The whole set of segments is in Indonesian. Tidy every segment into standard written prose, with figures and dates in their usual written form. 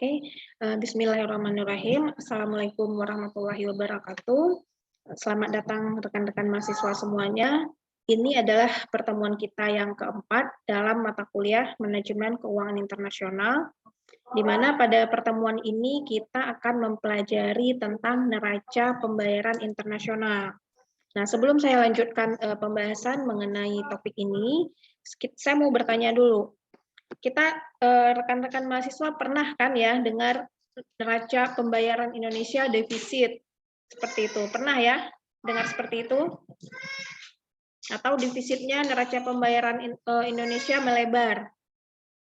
Oke, Bismillahirrahmanirrahim. Assalamualaikum warahmatullahi wabarakatuh. Selamat datang rekan-rekan mahasiswa semuanya. Ini adalah pertemuan kita yang keempat dalam mata kuliah Manajemen Keuangan Internasional, di mana pada pertemuan ini kita akan mempelajari tentang neraca pembayaran internasional. Nah, sebelum saya lanjutkan pembahasan mengenai topik ini, saya mau bertanya dulu. Kita rekan-rekan mahasiswa pernah kan ya dengar neraca pembayaran Indonesia defisit seperti itu, pernah ya dengar seperti itu? Atau defisitnya neraca pembayaran Indonesia melebar,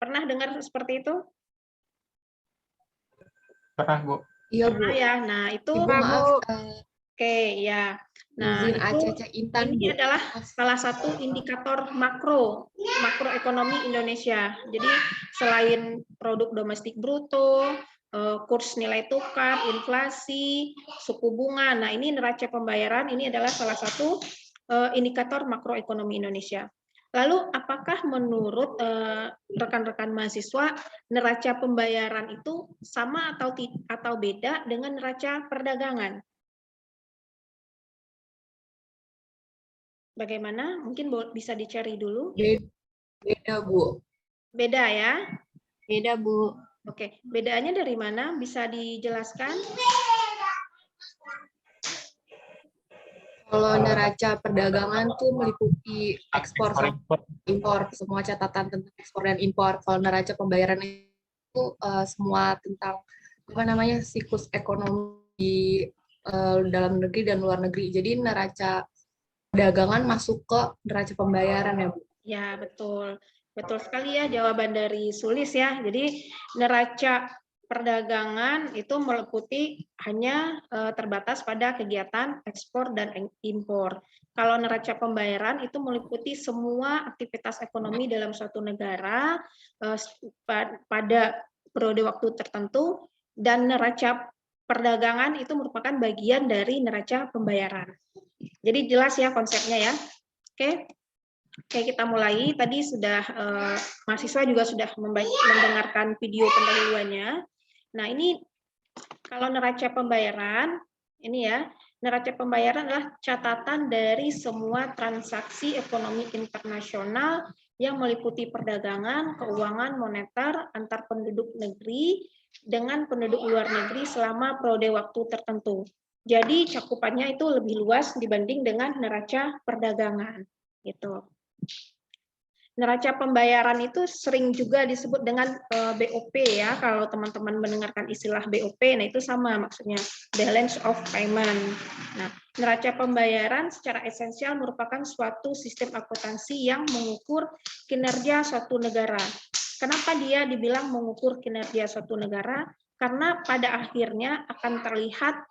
pernah dengar seperti itu? Pernah, Bu. Iya, Bu. Ya, nah itu Ibu, maaf. Oke, ya. Nah, izin itu Caca Intan, ini Bu. adalah salah satu indikator makroekonomi Indonesia. Jadi selain produk domestik bruto, kurs nilai tukar, inflasi, suku bunga. Nah, ini neraca pembayaran ini adalah salah satu indikator makroekonomi Indonesia. Lalu, apakah menurut rekan-rekan mahasiswa neraca pembayaran itu sama atau beda dengan neraca perdagangan? Bagaimana? Mungkin bisa dicari dulu. Beda, Bu. Beda ya? Beda, Bu. Oke, bedanya dari mana? Bisa dijelaskan? Kalau neraca perdagangan tuh meliputi ekspor sama impor, semua catatan tentang ekspor dan impor. Kalau neraca pembayaran itu semua tentang siklus ekonomi dalam negeri dan luar negeri. Jadi neraca perdagangan masuk ke neraca pembayaran ya, Bu? Ya, betul. Betul sekali ya jawaban dari Sulis ya. Jadi neraca perdagangan itu meliputi hanya terbatas pada kegiatan ekspor dan impor. Kalau neraca pembayaran itu meliputi semua aktivitas ekonomi dalam suatu negara pada periode waktu tertentu, dan neraca perdagangan itu merupakan bagian dari neraca pembayaran. Jadi jelas ya konsepnya ya. Oke. Oke, kita mulai. Tadi sudah mahasiswa juga sudah mendengarkan video pendahuluannya. Nah, ini kalau neraca pembayaran, ini ya, neraca pembayaran adalah catatan dari semua transaksi ekonomi internasional yang meliputi perdagangan, keuangan, moneter antar penduduk negeri dengan penduduk luar negeri selama periode waktu tertentu. Jadi cakupannya itu lebih luas dibanding dengan neraca perdagangan, gitu. Neraca pembayaran itu sering juga disebut dengan BOP ya, kalau teman-teman mendengarkan istilah BOP, nah itu sama maksudnya, balance of payment. Nah, neraca pembayaran secara esensial merupakan suatu sistem akuntansi yang mengukur kinerja suatu negara. Kenapa dia dibilang mengukur kinerja suatu negara? Karena pada akhirnya akan terlihat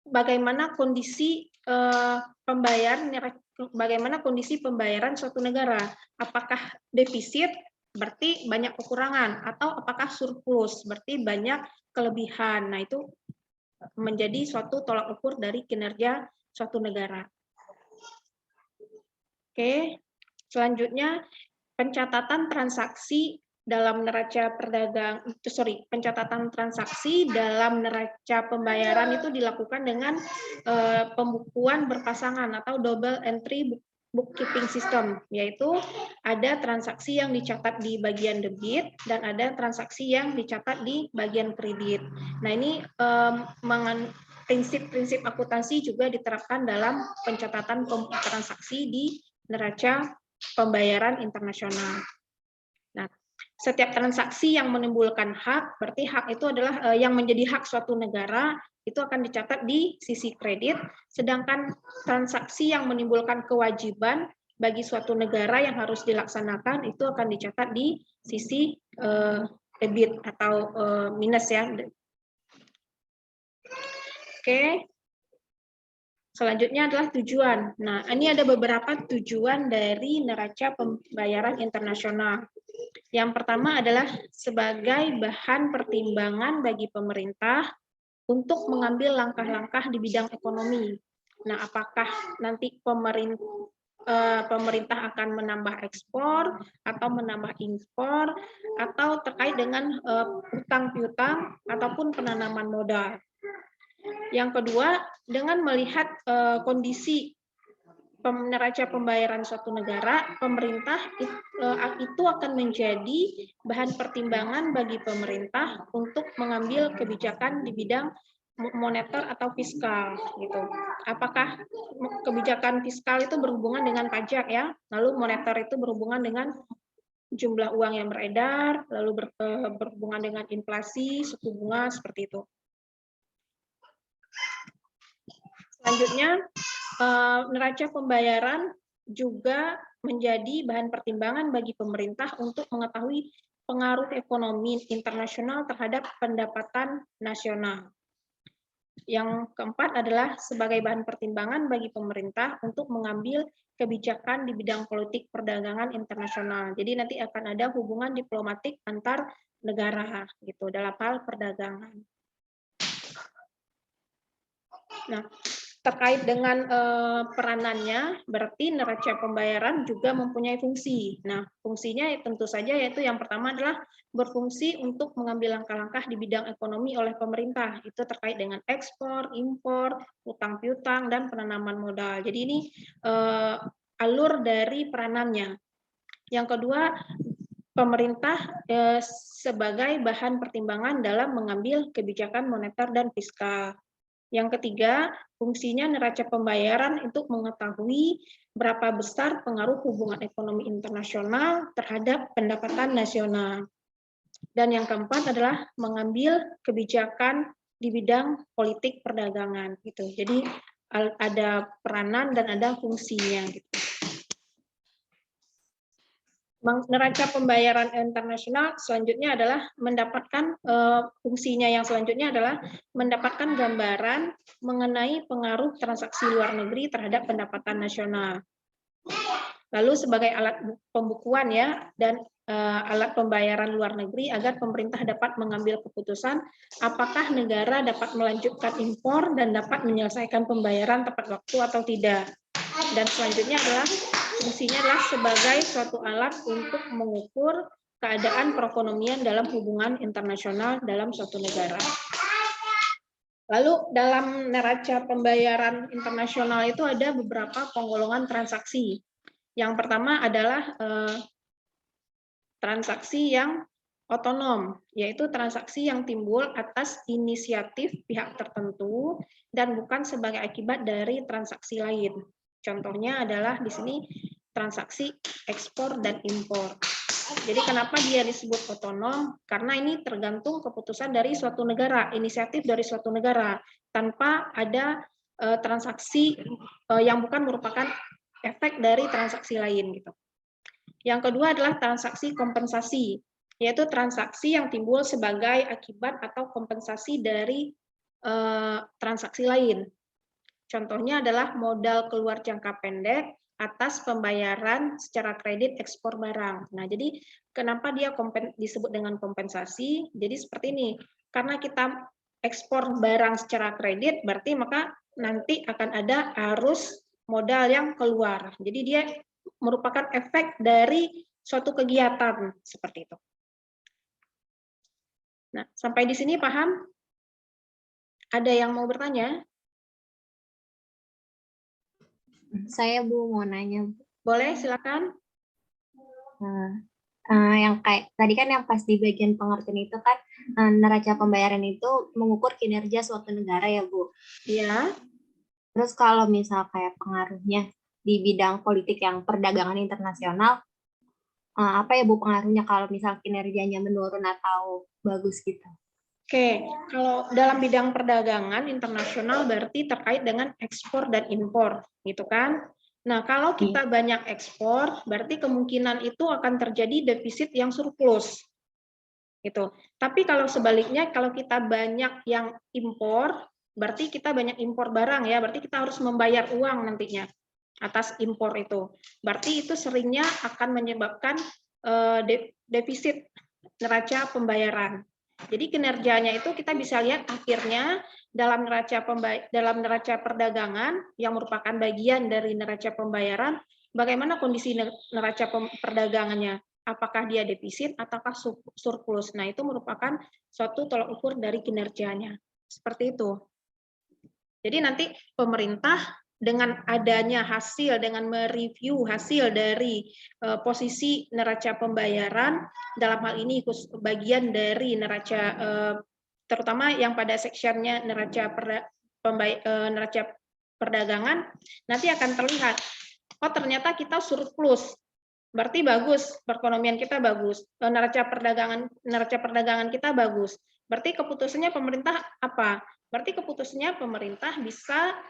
bagaimana kondisi pembayaran suatu negara. Apakah defisit berarti banyak kekurangan, atau apakah surplus berarti banyak kelebihan. Nah, itu menjadi suatu tolak ukur dari kinerja suatu negara. Oke, selanjutnya pencatatan transaksi dalam neraca pencatatan transaksi dalam neraca pembayaran itu dilakukan dengan pembukuan berpasangan atau double entry bookkeeping system, yaitu ada transaksi yang dicatat di bagian debit dan ada transaksi yang dicatat di bagian kredit. Nah, ini prinsip-prinsip akuntansi juga diterapkan dalam pencatatan transaksi di neraca pembayaran internasional. Nah, setiap transaksi yang menimbulkan hak, berarti hak itu adalah yang menjadi hak suatu negara, itu akan dicatat di sisi kredit, sedangkan transaksi yang menimbulkan kewajiban bagi suatu negara yang harus dilaksanakan, itu akan dicatat di sisi debit atau minus ya. Oke. Selanjutnya adalah tujuan. Nah, ini ada beberapa tujuan dari neraca pembayaran internasional. Yang pertama adalah sebagai bahan pertimbangan bagi pemerintah untuk mengambil langkah-langkah di bidang ekonomi. Nah, apakah nanti pemerintah akan menambah ekspor atau menambah impor atau terkait dengan utang piutang ataupun penanaman modal. Yang kedua, dengan melihat kondisi neraca pembayaran suatu negara, pemerintah itu akan menjadi bahan pertimbangan bagi pemerintah untuk mengambil kebijakan di bidang moneter atau fiskal gitu. Apakah kebijakan fiskal itu berhubungan dengan pajak ya, lalu moneter itu berhubungan dengan jumlah uang yang beredar, lalu berhubungan dengan inflasi, suku bunga seperti itu. Selanjutnya, neraca pembayaran juga menjadi bahan pertimbangan bagi pemerintah untuk mengetahui pengaruh ekonomi internasional terhadap pendapatan nasional. Yang keempat adalah sebagai bahan pertimbangan bagi pemerintah untuk mengambil kebijakan di bidang politik perdagangan internasional. Jadi nanti akan ada hubungan diplomatik antar negara gitu dalam hal perdagangan. Nah, terkait dengan peranannya, berarti neraca pembayaran juga mempunyai fungsi. Nah, fungsinya tentu saja yaitu yang pertama adalah berfungsi untuk mengambil langkah-langkah di bidang ekonomi oleh pemerintah. Itu terkait dengan ekspor, impor, utang piutang, dan penanaman modal. Jadi ini alur dari peranannya. Yang kedua, pemerintah sebagai bahan pertimbangan dalam mengambil kebijakan moneter dan fiskal. Yang ketiga, fungsinya neraca pembayaran untuk mengetahui berapa besar pengaruh hubungan ekonomi internasional terhadap pendapatan nasional. Dan yang keempat adalah mengambil kebijakan di bidang politik perdagangan gitu. Jadi ada peranan dan ada fungsinya gitu. Neraca pembayaran internasional selanjutnya adalah mendapatkan fungsinya yang selanjutnya adalah mendapatkan gambaran mengenai pengaruh transaksi luar negeri terhadap pendapatan nasional. Lalu sebagai alat pembukuan ya dan alat pembayaran luar negeri agar pemerintah dapat mengambil keputusan apakah negara dapat melanjutkan impor dan dapat menyelesaikan pembayaran tepat waktu atau tidak. Dan selanjutnya adalah fungsinya adalah sebagai suatu alat untuk mengukur keadaan perekonomian dalam hubungan internasional dalam suatu negara. Lalu dalam neraca pembayaran internasional itu ada beberapa penggolongan transaksi. Yang pertama adalah transaksi yang otonom, yaitu transaksi yang timbul atas inisiatif pihak tertentu dan bukan sebagai akibat dari transaksi lain. Contohnya adalah di sini transaksi ekspor dan impor. Jadi kenapa dia disebut otonom? Karena ini tergantung keputusan dari suatu negara, inisiatif dari suatu negara, tanpa ada transaksi yang bukan merupakan efek dari transaksi lain gitu. Yang kedua adalah transaksi kompensasi, yaitu transaksi yang timbul sebagai akibat atau kompensasi dari transaksi lain. Contohnya adalah modal keluar jangka pendek atas pembayaran secara kredit ekspor barang. Nah, jadi kenapa dia disebut dengan kompensasi? Jadi seperti ini, karena kita ekspor barang secara kredit, berarti maka nanti akan ada arus modal yang keluar. Jadi dia merupakan efek dari suatu kegiatan seperti itu. Nah, sampai di sini paham? Ada yang mau bertanya? Saya Bu mau nanya. Boleh, silakan. Yang kayak tadi kan yang pas di bagian pengertian itu kan neraca pembayaran itu mengukur kinerja suatu negara ya Bu. Iya. Terus kalau misal kayak pengaruhnya di bidang politik yang perdagangan internasional, apa ya Bu pengaruhnya kalau misal kinerjanya menurun atau bagus gitu? Oke, kalau dalam bidang perdagangan internasional berarti terkait dengan ekspor dan impor, gitu kan? Nah, kalau kita banyak ekspor, berarti kemungkinan itu akan terjadi defisit yang surplus, gitu. Tapi kalau sebaliknya, kalau kita banyak yang impor, berarti kita banyak impor barang ya, berarti kita harus membayar uang nantinya atas impor itu. Berarti itu seringnya akan menyebabkan defisit neraca pembayaran. Jadi kinerjanya itu kita bisa lihat akhirnya dalam neraca perdagangan yang merupakan bagian dari neraca pembayaran bagaimana kondisi neraca perdagangannya, apakah dia defisit ataukah surplus. Nah, itu merupakan suatu tolak ukur dari kinerjanya. Seperti itu. Jadi nanti pemerintah dengan adanya hasil, dengan mereview hasil dari posisi neraca pembayaran, dalam hal ini bagian dari neraca, terutama yang pada sectionnya neraca perdagangan, nanti akan terlihat, oh ternyata kita surplus, berarti bagus, perekonomian kita bagus, neraca perdagangan kita bagus. Berarti keputusannya pemerintah apa? Berarti keputusannya pemerintah bisa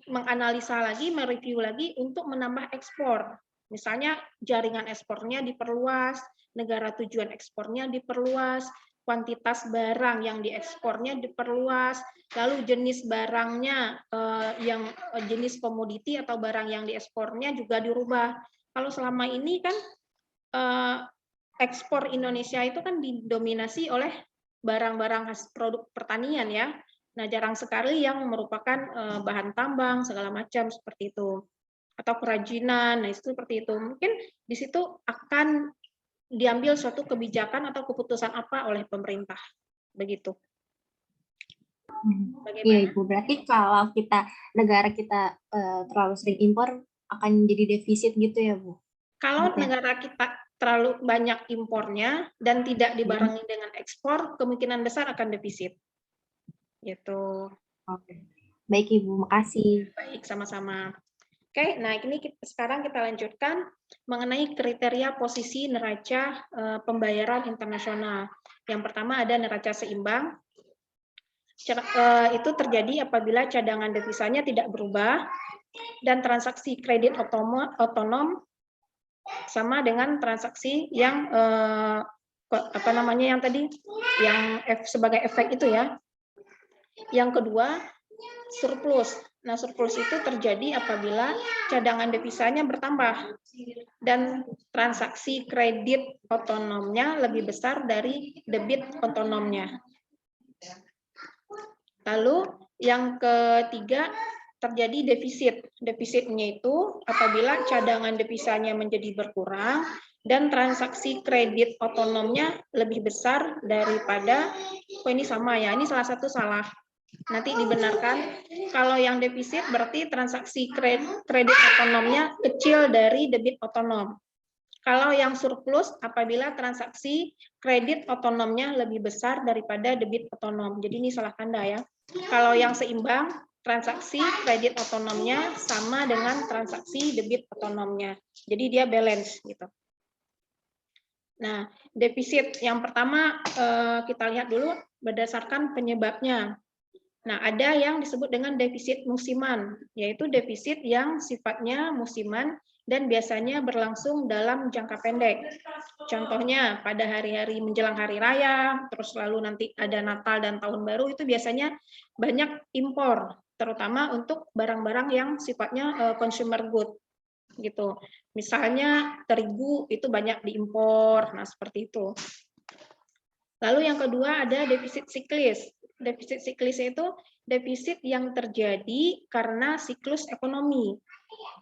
menganalisa lagi, mereview lagi untuk menambah ekspor. Misalnya jaringan ekspornya diperluas, negara tujuan ekspornya diperluas, kuantitas barang yang diekspornya diperluas, lalu jenis barangnya yang jenis komoditi atau barang yang diekspornya juga dirubah. Kalau selama ini kan ekspor Indonesia itu kan didominasi oleh barang-barang produk pertanian ya. Nah, jarang sekali yang merupakan bahan tambang segala macam seperti itu. Atau kerajinan, nah itu seperti itu. Mungkin di situ akan diambil suatu kebijakan atau keputusan apa oleh pemerintah. Begitu. Iya Ibu, berarti kalau negara kita terlalu sering impor akan jadi defisit gitu ya Bu? Kalau negara kita terlalu banyak impornya dan tidak dibarengi dengan ekspor, kemungkinan besar akan defisit. Gitu. Oke. Baik Ibu, makasih. Baik, sama-sama. Oke, nah ini sekarang kita lanjutkan mengenai kriteria posisi neraca pembayaran internasional. Yang pertama ada neraca seimbang. Itu terjadi apabila cadangan devisanya tidak berubah dan transaksi kredit otonom sama dengan transaksi yang apa namanya yang tadi yang sebagai efek itu ya. Yang kedua, surplus. Nah, surplus itu terjadi apabila cadangan devisanya bertambah dan transaksi kredit otonomnya lebih besar dari debit otonomnya. Lalu yang ketiga, terjadi defisit. Defisitnya itu apabila cadangan devisanya menjadi berkurang dan transaksi kredit otonomnya lebih besar daripada, oh ini sama ya, ini salah satu salah. Nanti dibenarkan, kalau yang defisit berarti transaksi kredit otonomnya kecil dari debit otonom. Kalau yang surplus apabila transaksi kredit otonomnya lebih besar daripada debit otonom. Jadi ini salah tanda ya. Kalau yang seimbang, transaksi kredit otonomnya sama dengan transaksi debit otonomnya. Jadi dia balance gitu. Nah, defisit yang pertama kita lihat dulu berdasarkan penyebabnya. Nah, ada yang disebut dengan defisit musiman, yaitu defisit yang sifatnya musiman dan biasanya berlangsung dalam jangka pendek. Contohnya pada hari-hari menjelang hari raya, terus lalu nanti ada Natal dan Tahun Baru, itu biasanya banyak impor, terutama untuk barang-barang yang sifatnya consumer good. Gitu. Misalnya terigu itu banyak diimpor, nah seperti itu. Lalu yang kedua ada defisit siklis. Defisit siklis itu defisit yang terjadi karena siklus ekonomi.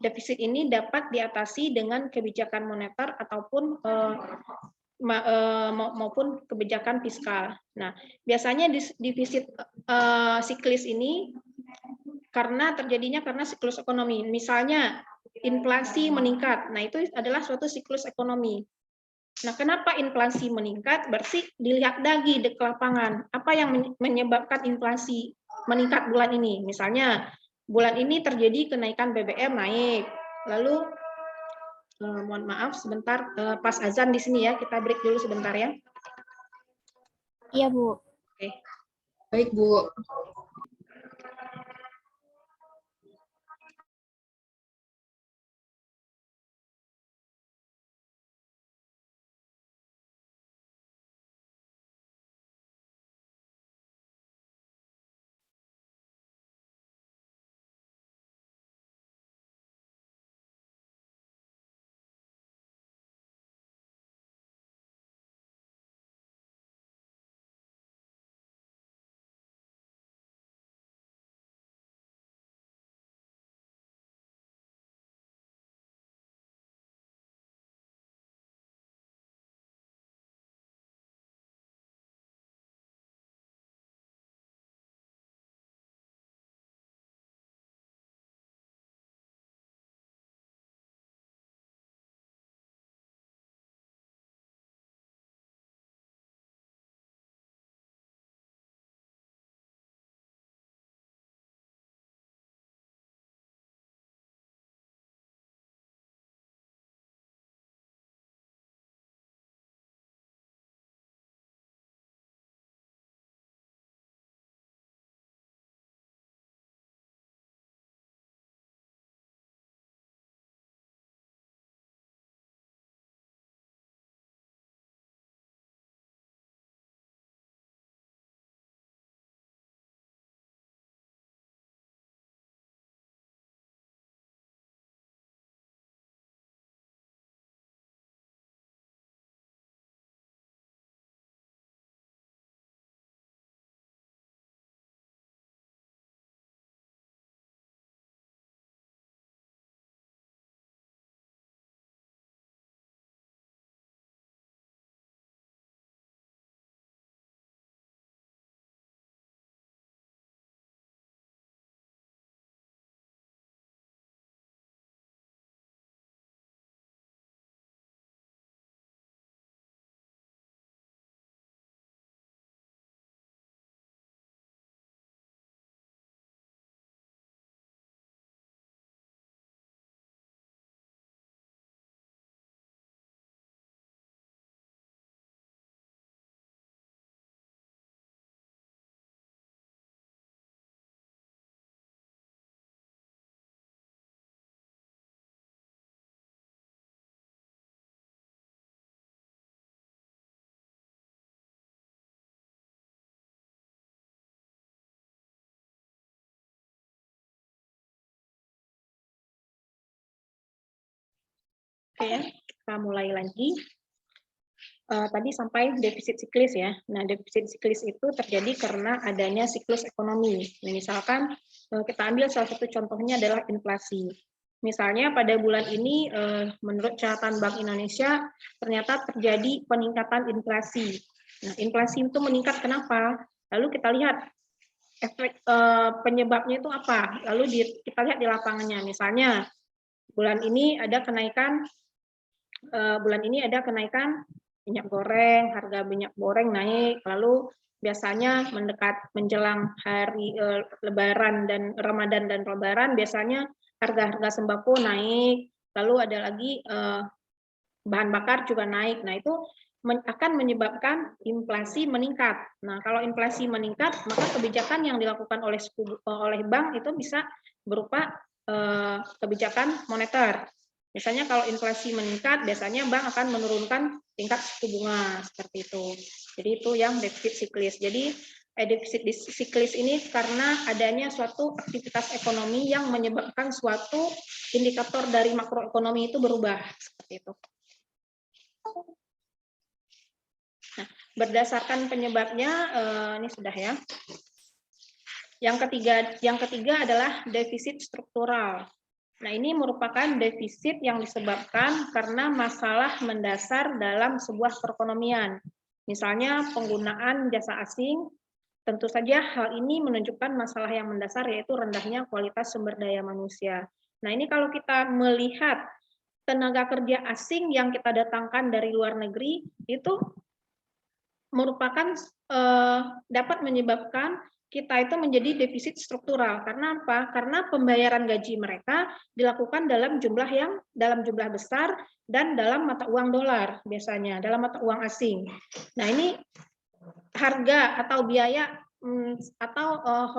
Defisit ini dapat diatasi dengan kebijakan moneter ataupun maupun kebijakan fiskal. Nah, biasanya defisit siklis ini terjadinya karena siklus ekonomi. Misalnya inflasi meningkat. Nah, itu adalah suatu siklus ekonomi. Nah, kenapa inflasi meningkat? Berarti dilihat lagi di lapangan. Apa yang menyebabkan inflasi meningkat bulan ini? Misalnya, bulan ini terjadi kenaikan BBM naik. Lalu, mohon maaf sebentar, pas azan di sini ya, kita break dulu sebentar ya. Iya, Bu. Oke. Baik, Bu. Oke ya, kita mulai lagi. Tadi sampai defisit siklis ya. Nah, defisit siklis itu terjadi karena adanya siklus ekonomi. Nah, misalkan kita ambil salah satu contohnya adalah inflasi. Misalnya pada bulan ini menurut catatan Bank Indonesia ternyata terjadi peningkatan inflasi. Nah, inflasi itu meningkat kenapa? Lalu kita lihat efek penyebabnya itu apa? Lalu kita lihat di lapangannya. Misalnya bulan ini ada kenaikan minyak goreng, harga minyak goreng naik, lalu biasanya menjelang hari Lebaran dan Ramadan dan Lebaran biasanya harga-harga sembako naik, lalu ada lagi bahan bakar juga naik. Nah, itu akan menyebabkan inflasi meningkat. Nah, kalau inflasi meningkat, maka kebijakan yang dilakukan oleh bank itu bisa berupa kebijakan moneter. Misalnya kalau inflasi meningkat, biasanya bank akan menurunkan tingkat suku bunga seperti itu. Jadi itu yang defisit siklis. Jadi defisit siklis ini karena adanya suatu aktivitas ekonomi yang menyebabkan suatu indikator dari makroekonomi itu berubah seperti itu. Nah, berdasarkan penyebabnya ini sudah ya. Yang ketiga adalah defisit struktural. Nah, ini merupakan defisit yang disebabkan karena masalah mendasar dalam sebuah perekonomian. Misalnya penggunaan jasa asing, tentu saja hal ini menunjukkan masalah yang mendasar yaitu rendahnya kualitas sumber daya manusia. Nah, ini kalau kita melihat tenaga kerja asing yang kita datangkan dari luar negeri itu merupakan dapat menyebabkan kita itu menjadi defisit struktural. Karena apa? Karena pembayaran gaji mereka dilakukan dalam jumlah besar dan dalam mata uang dolar biasanya, dalam mata uang asing. Nah, ini harga atau biaya atau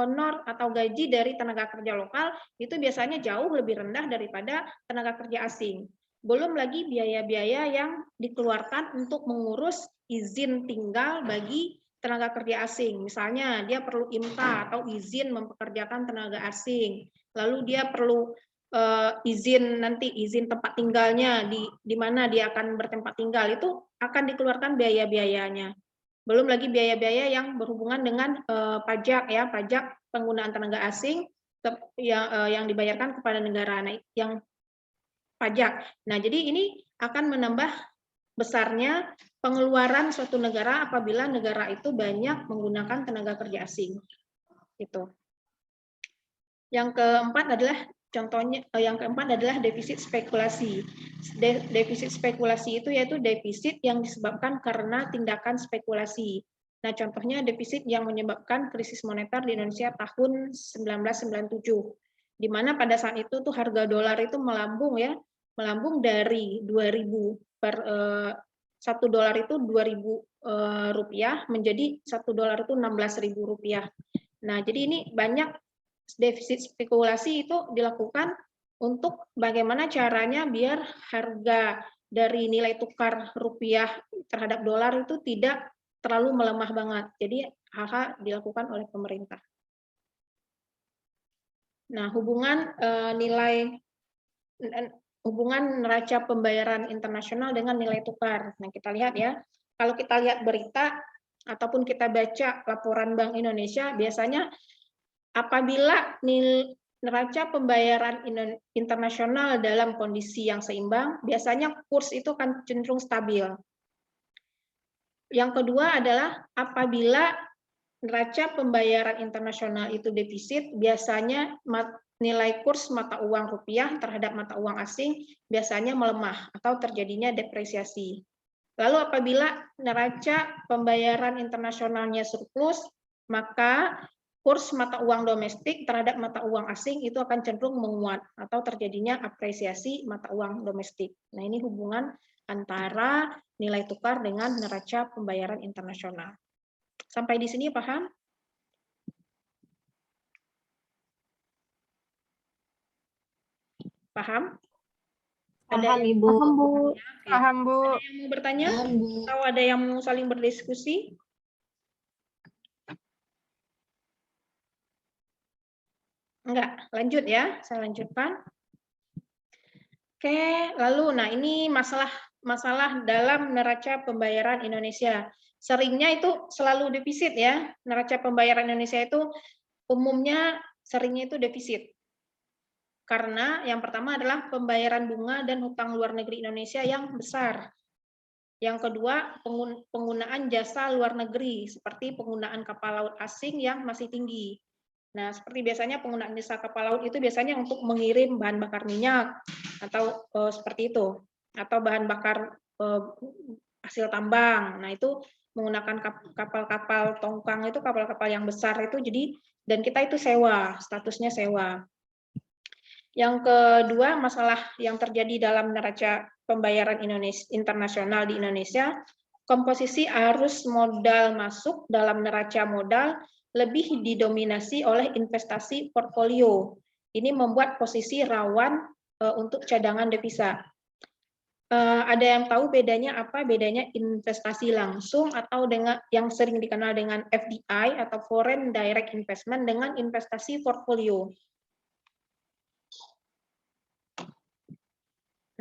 honor atau gaji dari tenaga kerja lokal itu biasanya jauh lebih rendah daripada tenaga kerja asing. Belum lagi biaya-biaya yang dikeluarkan untuk mengurus izin tinggal bagi tenaga kerja asing. Misalnya dia perlu IMTA atau izin mempekerjakan tenaga asing. Lalu dia perlu izin tempat tinggalnya di mana dia akan bertempat tinggal, itu akan dikeluarkan biaya-biayanya. Belum lagi biaya-biaya yang berhubungan dengan pajak ya, pajak penggunaan tenaga asing yang dibayarkan kepada negara yang pajak. Nah, jadi ini akan menambah besarnya pengeluaran suatu negara apabila negara itu banyak menggunakan tenaga kerja asing. Itu. Yang keempat adalah defisit spekulasi. Defisit spekulasi itu yaitu defisit yang disebabkan karena tindakan spekulasi. Nah, contohnya defisit yang menyebabkan krisis moneter di Indonesia tahun 1997, di mana pada saat itu tuh harga dolar itu melambung dari 2.000 per $1 itu 2.000 rupiah menjadi $1 itu 16.000 rupiah. Nah, jadi ini banyak defisit spekulasi itu dilakukan untuk bagaimana caranya biar harga dari nilai tukar rupiah terhadap dolar itu tidak terlalu melemah banget. Jadi hal-hal dilakukan oleh pemerintah. Nah, hubungan neraca pembayaran internasional dengan nilai tukar. Nah, kita lihat ya. Kalau kita lihat berita ataupun kita baca laporan Bank Indonesia, biasanya apabila neraca pembayaran internasional dalam kondisi yang seimbang, biasanya kurs itu akan cenderung stabil. Yang kedua adalah apabila neraca pembayaran internasional itu defisit, biasanya nilai kurs mata uang rupiah terhadap mata uang asing biasanya melemah atau terjadinya depresiasi. Lalu apabila neraca pembayaran internasionalnya surplus, maka kurs mata uang domestik terhadap mata uang asing itu akan cenderung menguat atau terjadinya apresiasi mata uang domestik. Nah, ini hubungan antara nilai tukar dengan neraca pembayaran internasional. Sampai di sini paham? Paham? Paham, Ibu. Paham, Bu. Ya. Paham, Bu. Ada yang mau bertanya? Atau ada yang mau saling berdiskusi? Enggak, lanjut ya. Saya lanjutkan. Oke, lalu nah ini masalah dalam neraca pembayaran Indonesia. Seringnya itu selalu defisit ya. Neraca pembayaran Indonesia itu umumnya seringnya itu defisit. Karena yang pertama adalah pembayaran bunga dan hutang luar negeri Indonesia yang besar. Yang kedua, penggunaan jasa luar negeri, seperti penggunaan kapal laut asing yang masih tinggi. Nah, seperti biasanya penggunaan jasa kapal laut itu biasanya untuk mengirim bahan bakar minyak, atau seperti itu, atau bahan bakar hasil tambang. Nah, itu menggunakan kapal-kapal tongkang, itu kapal-kapal yang besar itu, jadi dan kita itu sewa, statusnya sewa. Yang kedua, masalah yang terjadi dalam neraca pembayaran internasional di Indonesia, komposisi arus modal masuk dalam neraca modal lebih didominasi oleh investasi portfolio. Ini membuat posisi rawan untuk cadangan devisa. Ada yang tahu bedanya apa? Bedanya investasi langsung atau dengan yang sering dikenal dengan FDI atau Foreign Direct Investment dengan investasi portfolio.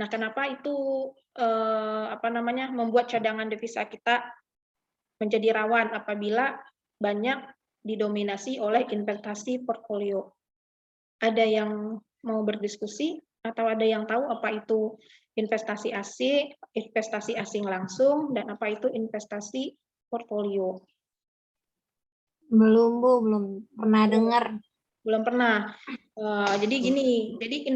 Nah, kenapa itu membuat cadangan devisa kita menjadi rawan apabila banyak didominasi oleh investasi portfolio? Ada yang mau berdiskusi atau ada yang tahu apa itu investasi asing langsung, dan apa itu investasi portfolio? Belum, Bu, belum pernah dengar. Belum pernah. Jadi gini, jadi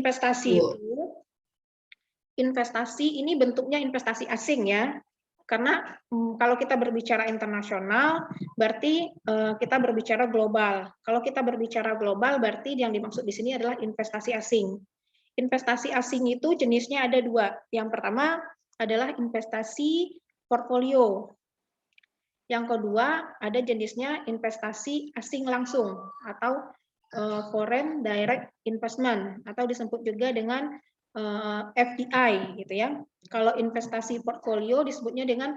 investasi ini bentuknya investasi asing ya, karena kalau kita berbicara internasional berarti kita berbicara global. Kalau kita berbicara global berarti yang dimaksud di sini adalah investasi asing. Investasi asing itu jenisnya ada dua. Yang pertama adalah investasi portfolio. Yang kedua ada jenisnya investasi asing langsung atau foreign direct investment, atau disebut juga dengan FDI gitu ya. Kalau investasi portfolio disebutnya dengan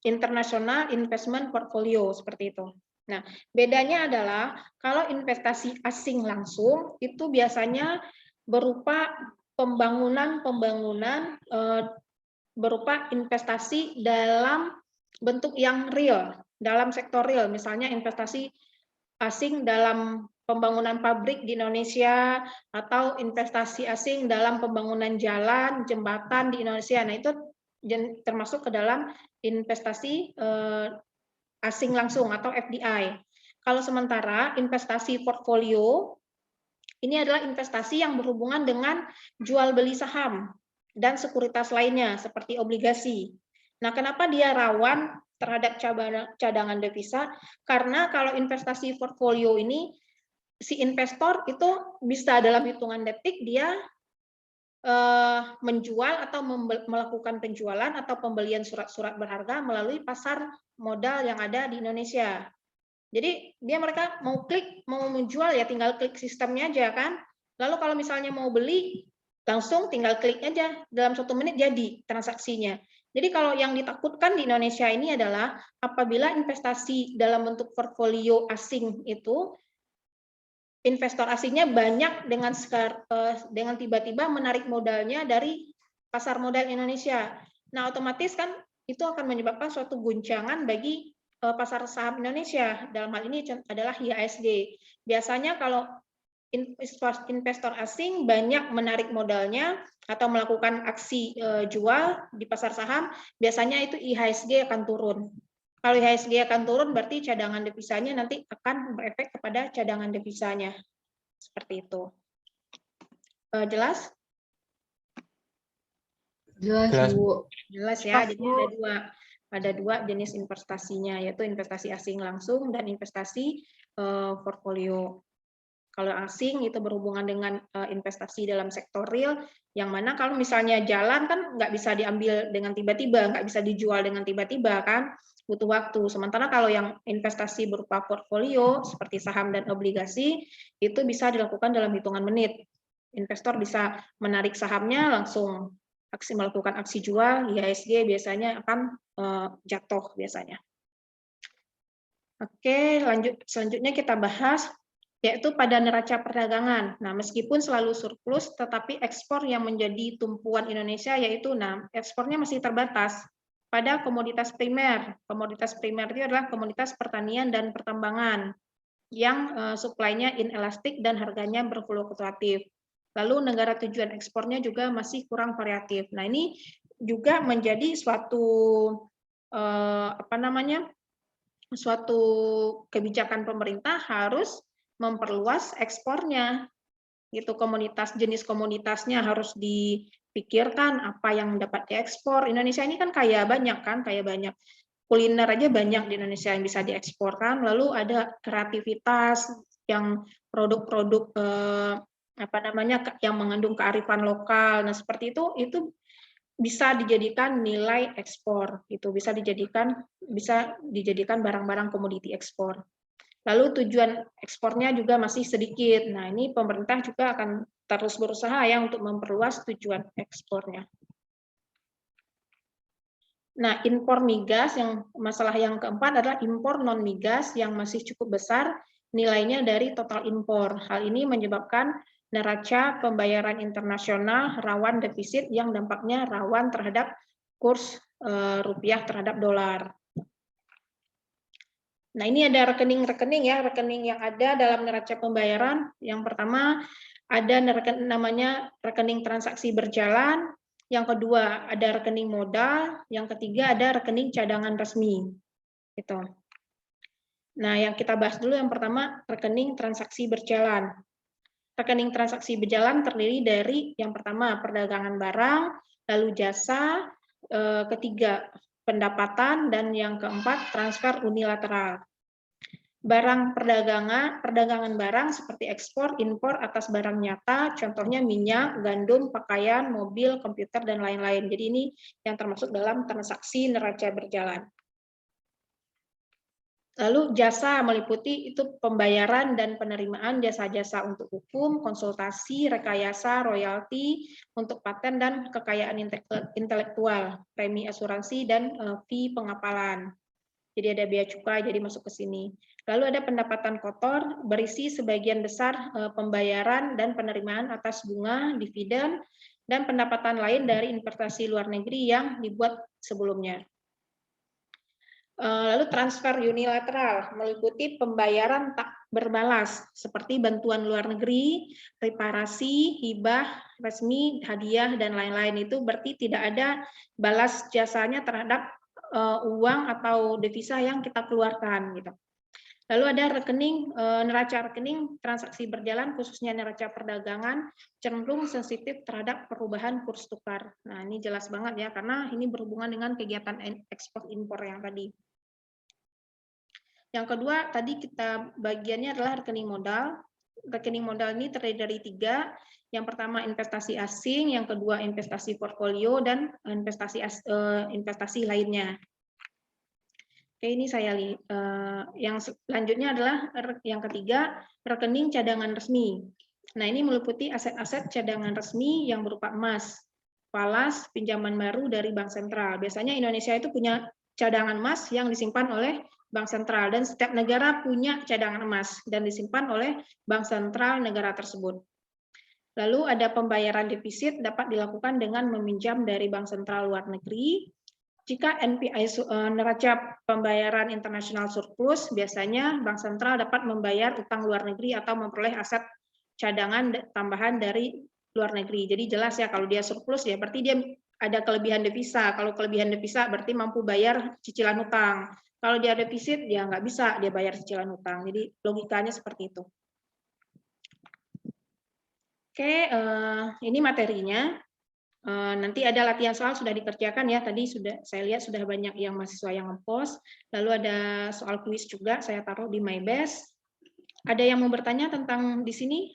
international investment portfolio, seperti itu. Nah, bedanya adalah kalau investasi asing langsung itu biasanya berupa pembangunan berupa investasi dalam bentuk yang real, dalam sektor real, misalnya investasi asing dalam pembangunan pabrik di Indonesia, atau investasi asing dalam pembangunan jalan, jembatan di Indonesia. Nah, itu termasuk ke dalam investasi asing langsung atau FDI. Kalau sementara investasi portfolio ini adalah investasi yang berhubungan dengan jual beli saham dan sekuritas lainnya seperti obligasi. Nah, kenapa dia rawan terhadap cadangan devisa? Karena kalau investasi portfolio ini, si investor itu bisa dalam hitungan detik dia menjual atau melakukan penjualan atau pembelian surat-surat berharga melalui pasar modal yang ada di Indonesia. Jadi mereka mau klik, mau menjual ya tinggal klik sistemnya aja kan. Lalu kalau misalnya mau beli, langsung tinggal klik aja, dalam 1 menit jadi transaksinya. Jadi kalau yang ditakutkan di Indonesia ini adalah apabila investasi dalam bentuk portfolio asing itu, investor asingnya banyak dengan tiba-tiba menarik modalnya dari pasar modal Indonesia. Nah, otomatis kan itu akan menyebabkan suatu guncangan bagi pasar saham Indonesia. Dalam hal ini adalah IHSG. Biasanya kalau investor asing banyak menarik modalnya atau melakukan aksi jual di pasar saham, biasanya itu IHSG akan turun. Kalau IHSG akan turun, berarti cadangan devisanya nanti akan berefek kepada cadangan devisanya. Seperti itu. Jelas? Jelas, Bu. Jelas ya. Jadi ada dua jenis investasinya, yaitu investasi asing langsung dan investasi portfolio. Kalau asing itu berhubungan dengan investasi dalam sektor real, yang mana kalau misalnya jalan kan nggak bisa diambil dengan tiba-tiba, nggak bisa dijual dengan tiba-tiba kan, butuh waktu. Sementara kalau yang investasi berupa portfolio seperti saham dan obligasi itu bisa dilakukan dalam hitungan menit. Investor bisa menarik sahamnya langsung melakukan aksi jual, IHSG biasanya akan jatuh biasanya. Oke, lanjut. Selanjutnya kita bahas yaitu pada neraca perdagangan. Nah, meskipun selalu surplus, tetapi ekspor yang menjadi tumpuan Indonesia yaitu, ekspornya masih terbatas pada komoditas primer. Komoditas primer itu adalah komoditas pertanian dan pertambangan yang suplainya inelastik dan harganya berfluktuatif. Lalu negara tujuan ekspornya juga masih kurang variatif. Nah, ini juga menjadi suatu suatu kebijakan pemerintah harus memperluas ekspornya. Gitu, jenis komoditasnya harus dipikirkan apa yang dapat diekspor. Indonesia ini kan kaya banyak. Kuliner aja banyak di Indonesia yang bisa diekspor kan. Lalu ada kreativitas yang produk-produk yang mengandung kearifan lokal. Nah, seperti itu bisa dijadikan nilai ekspor, gitu. Bisa dijadikan barang-barang komoditi ekspor. Lalu tujuan ekspornya juga masih sedikit. Nah, ini pemerintah juga akan terus berusaha ya untuk memperluas tujuan ekspornya. Nah, impor migas, masalah yang keempat adalah impor non migas yang masih cukup besar nilainya dari total impor. Hal ini menyebabkan neraca pembayaran internasional rawan defisit yang dampaknya rawan terhadap kurs rupiah terhadap dolar. Nah, ini ada rekening-rekening yang ada dalam neraca pembayaran. Yang pertama ada namanya rekening transaksi berjalan, yang kedua ada rekening modal, yang ketiga ada rekening cadangan resmi. Gitu. Nah, yang kita bahas dulu yang pertama rekening transaksi berjalan. Rekening transaksi berjalan terdiri dari yang pertama perdagangan barang, lalu jasa, ketiga pendapatan, dan yang keempat transfer unilateral. Perdagangan barang seperti ekspor, impor atas barang nyata, contohnya minyak, gandum, pakaian, mobil, komputer, dan lain-lain. Jadi ini yang termasuk dalam transaksi neraca berjalan. Lalu jasa meliputi itu pembayaran dan penerimaan jasa-jasa untuk hukum, konsultasi, rekayasa, royalti, untuk paten dan kekayaan intelektual, premi asuransi, dan fee pengapalan. Jadi ada bea cukai, jadi masuk ke sini. Lalu ada pendapatan kotor, berisi sebagian besar pembayaran dan penerimaan atas bunga, dividen, dan pendapatan lain dari investasi luar negeri yang dibuat sebelumnya. Lalu transfer unilateral meliputi pembayaran tak berbalas seperti bantuan luar negeri, reparasi, hibah, resmi, hadiah, dan lain-lain. Itu berarti tidak ada balas jasanya terhadap uang atau devisa yang kita keluarkan. Gitu. Lalu ada neraca rekening transaksi berjalan, khususnya neraca perdagangan, cenderung sensitif terhadap perubahan kurs tukar. Nah, ini jelas banget ya, karena ini berhubungan dengan kegiatan ekspor impor yang tadi. Yang kedua, tadi kita bagiannya adalah rekening modal. Rekening modal ini terdiri dari 3. Yang pertama investasi asing, yang kedua investasi portfolio, dan investasi lainnya. Oke, ini saya yang selanjutnya adalah yang ketiga, rekening cadangan resmi. Nah, ini meliputi aset-aset cadangan resmi yang berupa emas, falas, pinjaman baru dari bank sentral. Biasanya Indonesia itu punya cadangan emas yang disimpan oleh bank sentral, dan setiap negara punya cadangan emas dan disimpan oleh bank sentral negara tersebut. Lalu ada pembayaran defisit dapat dilakukan dengan meminjam dari bank sentral luar negeri. Jika NPI neraca pembayaran internasional surplus, biasanya bank sentral dapat membayar utang luar negeri atau memperoleh aset cadangan tambahan dari luar negeri. Jadi jelas ya, kalau dia surplus ya berarti dia ada kelebihan devisa. Kalau kelebihan devisa berarti mampu bayar cicilan utang. Kalau dia defisit, ya nggak bisa dia bayar cicilan utang. Jadi logikanya seperti itu. Oke, ini materinya. Nanti ada latihan soal sudah dikerjakan ya. Tadi saya lihat sudah banyak yang mahasiswa yang nge-post. Lalu ada soal kuis juga saya taruh di MyBest. Ada yang mau bertanya tentang di sini?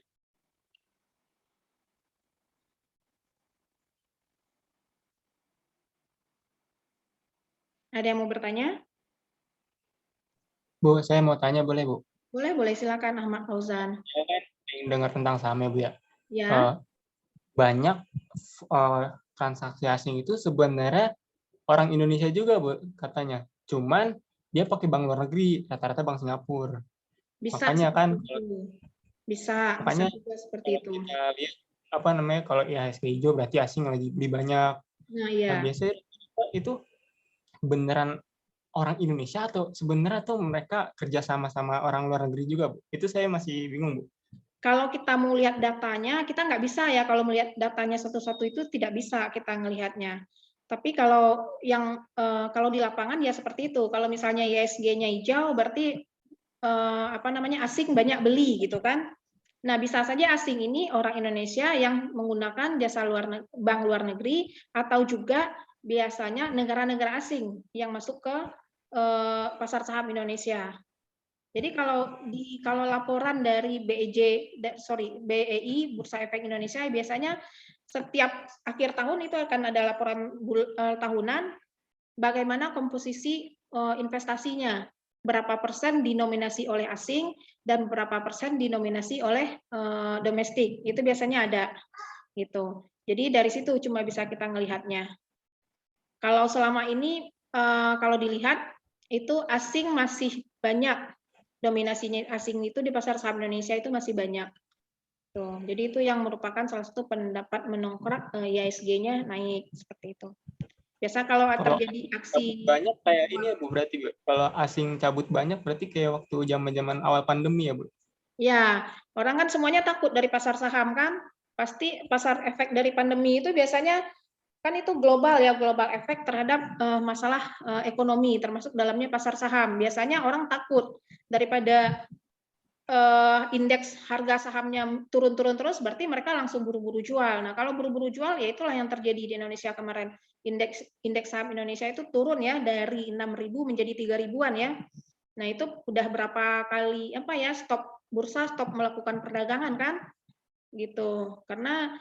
Ada yang mau bertanya? Bu, saya mau tanya boleh, Bu? Boleh, silakan Ahmad Fauzan. Saya kan ingin dengar tentang saham ya, Bu ya. Ya. Banyak transaksi asing itu sebenarnya orang Indonesia juga, Bu, katanya. Cuman dia pakai bank luar negeri, rata-rata bank Singapura. Bisa Makanya kan Bisa Makanya juga seperti kalau itu. kita lihat apa namanya, kalau IHSG hijau berarti asing lagi beli banyak. Nah, Nah, iya. biasanya itu beneran orang Indonesia atau sebenarnya tuh mereka kerja sama orang luar negeri juga, Bu? Itu saya masih bingung, Bu. Kalau kita mau lihat datanya, kita nggak bisa ya kalau melihat datanya satu-satu itu tidak bisa kita ngelihatnya. Tapi kalau kalau di lapangan ya seperti itu. Kalau misalnya ISG-nya hijau, berarti apa namanya asing banyak beli gitu kan. Nah, bisa saja asing ini orang Indonesia yang menggunakan jasa bank luar negeri atau juga biasanya negara-negara asing yang masuk ke pasar saham Indonesia. Jadi kalau laporan dari BEI Bursa Efek Indonesia biasanya setiap akhir tahun itu akan ada laporan tahunan bagaimana komposisi investasinya, berapa persen dinominasi oleh asing dan berapa persen dinominasi oleh domestik. Itu biasanya ada gitu. Jadi dari situ cuma bisa kita melihatnya. Kalau selama ini kalau dilihat itu asing masih banyak, dominasinya asing itu di pasar saham Indonesia itu masih banyak. Tuh, jadi itu yang merupakan salah satu pendapat mendongkrak IHSG-nya naik seperti itu. Biasa kalau Kalau terjadi cabut aksi banyak kayak ini ya, Bu, berarti, Bu. Kalau asing cabut banyak berarti kayak waktu zaman-zaman awal pandemi ya, Bu? ya, orang kan semuanya takut dari pasar saham kan, pasti pasar efek dari pandemi itu biasanya kan itu global ya, global efek terhadap masalah ekonomi, termasuk dalamnya pasar saham. Biasanya orang takut daripada indeks harga sahamnya turun-turun terus, berarti mereka langsung buru-buru jual. Nah, kalau buru-buru jual, ya itulah yang terjadi di Indonesia kemarin. Indeks saham Indonesia itu turun ya dari 6.000 menjadi 3.000-an ya. Nah, itu udah berapa kali stop bursa, stop melakukan perdagangan kan? Gitu. Karena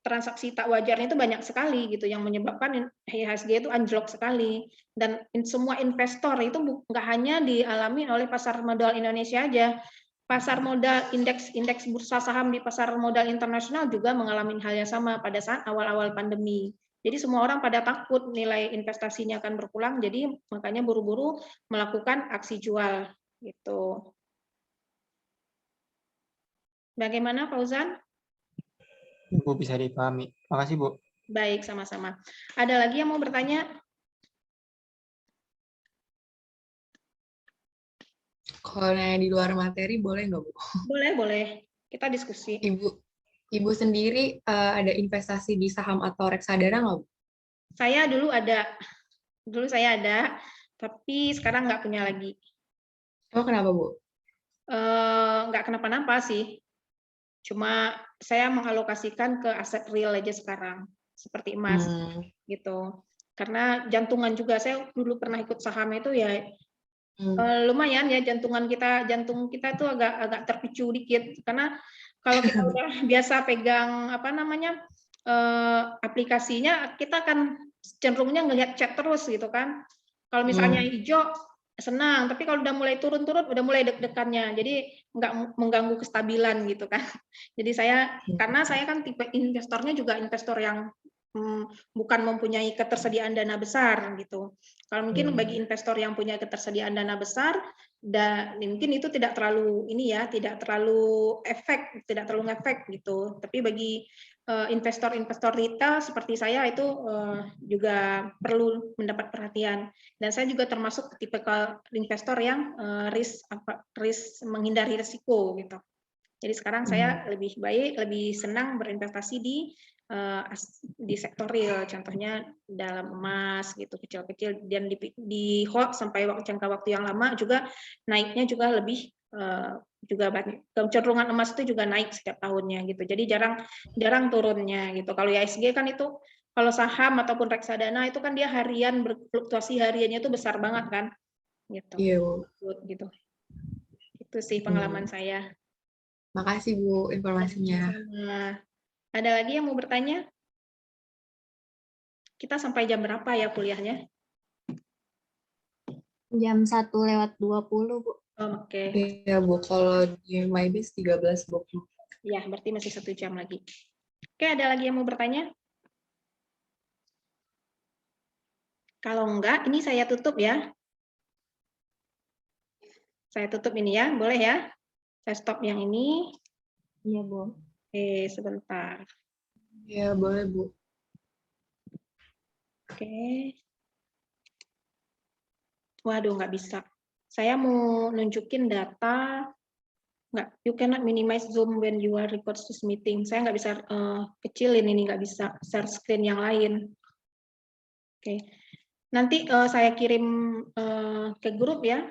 transaksi tak wajarnya itu banyak sekali gitu yang menyebabkan IHSG itu anjlok sekali, dan semua investor itu nggak hanya dialami oleh pasar modal Indonesia aja, pasar modal indeks bursa saham di pasar modal internasional juga mengalami hal yang sama pada saat awal-awal pandemi. Jadi semua orang pada takut nilai investasinya akan berkurang, jadi makanya buru-buru melakukan aksi jual gitu. Bagaimana Fauzan? Bu, bisa dipahami. Makasih, Bu. Baik, sama-sama. Ada lagi yang mau bertanya? Kalau nanya di luar materi boleh nggak, Bu? Boleh, boleh. Kita diskusi. Ibu sendiri ada investasi di saham atau reksadana nggak, Bu? Dulu saya ada, tapi sekarang nggak punya lagi. Emang kenapa, Bu? Nggak kenapa-napa sih. Cuma saya mengalokasikan ke aset real aja sekarang, seperti emas gitu. Karena jantungan juga, saya dulu pernah ikut saham itu ya, lumayan ya jantung kita tuh agak terpicu dikit, karena kalau kita udah biasa pegang aplikasinya, kita akan cenderungnya ngelihat chat terus gitu kan. Kalau misalnya hijau senang, tapi kalau udah mulai turun-turun udah mulai deg-degannya, jadi nggak mengganggu kestabilan gitu kan. Jadi karena saya kan tipe investornya juga investor yang bukan mempunyai ketersediaan dana besar gitu. Kalau mungkin bagi investor yang punya ketersediaan dana besar, dan mungkin itu tidak terlalu tidak terlalu ngefek gitu. Tapi bagi investor-investor retail seperti saya itu juga perlu mendapat perhatian. Dan saya juga termasuk tipe investor yang risk menghindari risiko gitu. Jadi sekarang saya lebih senang berinvestasi di sektor real, contohnya dalam emas gitu kecil-kecil, dan di hold sampai jangka waktu yang lama, juga naiknya juga lebih juga banyak. Kecenderungan emas itu juga naik setiap tahunnya gitu. Jadi jarang turunnya gitu. Kalau IHSG kan itu kalau saham ataupun reksadana itu kan dia berfluktuasi hariannya itu besar banget kan gitu. Iya, Bu. Gitu. Itu sih pengalaman saya. Makasih, Bu, informasinya. Ada lagi yang mau bertanya? Kita sampai jam berapa ya kuliahnya? Jam 1:20, Bu. Oke. Iya, Bu. Kalau di MyBiz 13:20. Ya, berarti masih 1 jam lagi. Oke, ada lagi yang mau bertanya? Kalau enggak, ini saya tutup ya. Saya tutup ini ya, boleh ya? Saya stop yang ini. Iya, Bu. Oke, sebentar. Ya, boleh, Bu. Oke. Waduh, nggak bisa. Saya mau nunjukin data. Nggak, you cannot minimize Zoom when you are record this meeting. Saya nggak bisa kecilin ini, nggak bisa share screen yang lain. Oke. Nanti saya kirim ke grup ya,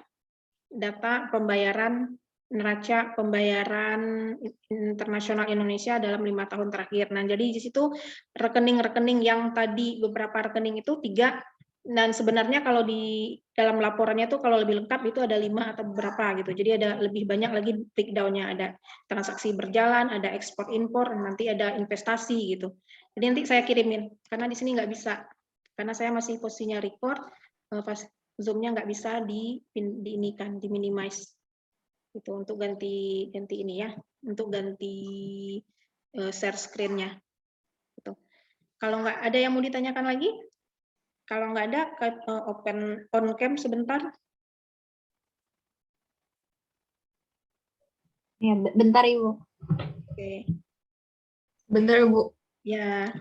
data pembayaran neraca pembayaran internasional Indonesia dalam 5 tahun terakhir. Nah, jadi di situ rekening-rekening yang tadi beberapa rekening itu 3, dan sebenarnya kalau di dalam laporannya itu kalau lebih lengkap itu ada 5 atau beberapa gitu. Jadi ada lebih banyak lagi breakdown-nya, ada transaksi berjalan, ada ekspor impor, nanti ada investasi gitu. Jadi nanti saya kirimin karena di sini nggak bisa, karena saya masih posisinya record, pas Zoom-nya nggak bisa diinikan, diminimize. Itu untuk ganti ini ya, untuk ganti share screen-nya. Gitu. Kalau nggak ada yang mau ditanyakan lagi, kalau nggak ada, open on cam sebentar. Ya, bentar Ibu. Oke, Bentar, Bu. ya.